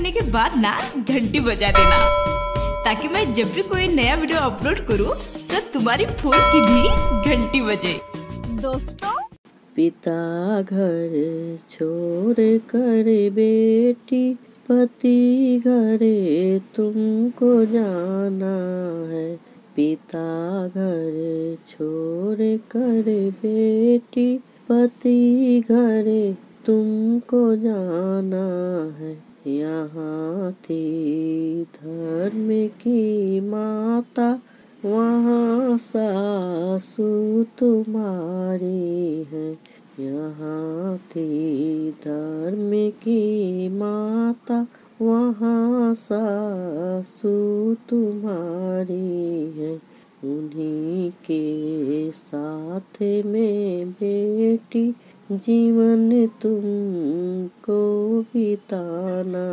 करने के बाद ना घंटी बजा देना, ताकि मैं जब भी कोई नया वीडियो अपलोड करूं तो तुम्हारी फोन की भी घंटी बजे। दोस्तों, पिता घर छोड़ कर बेटी पति घरे तुमको जाना है। पिता घर छोड़ कर बेटी पति घरे तुमको जाना है। यहाँ थी धर्म की माता, वहाँ सासू तुम्हारी है। यहाँ थी धर्म की माता, वहाँ सासू तुम्हारी है। उन्हीं के साथ में बेटी जीवन तुमको बिताना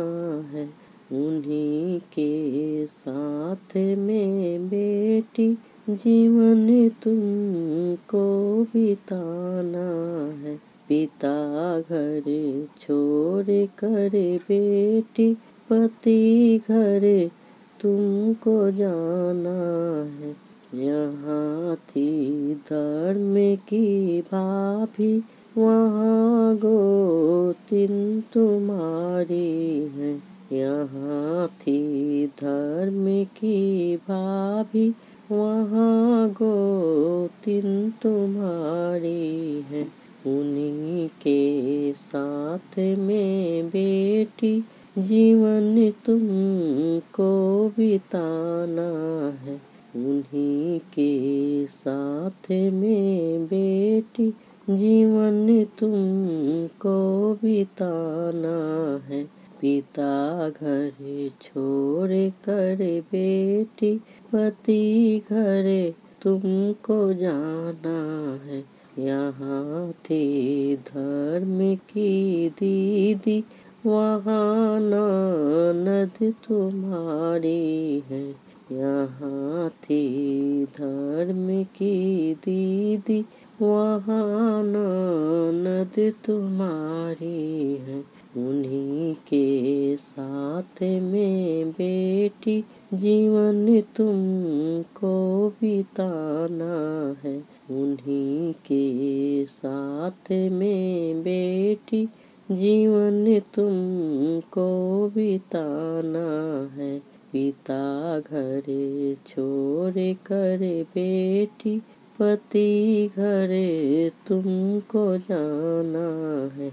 है। उन्हीं के साथ में बेटी जीवन तुमको बिताना है। पिता घर छोड़ कर बेटी पति घर तुमको जाना है। यहाँ थी धर्म की भाभी, वहाँ गोतिन तुम्हारी है। यहाँ थी धर्म की भाभी, वहाँ गोतिन तुम्हारी है। उन्हीं के साथ में बेटी जीवन तुमको बिताना है। उन्हीं के साथ में बेटी जीवन तुमको बिताना है। पिता घर छोड़ कर बेटी पति घरे तुमको जाना है। यहाँ थी धर्म की दीदी, वहाँ ननद तुम्हारी है। यहाँ थी धर्म की दीदी, वहाँ ननद तुम्हारी है। उन्हीं के साथ में बेटी जीवन तुमको बिताना है। उन्हीं के साथ में बेटी जीवन तुमको बिताना है। पिता घर छोड़ कर बेटी पति घरे तुमको जाना है।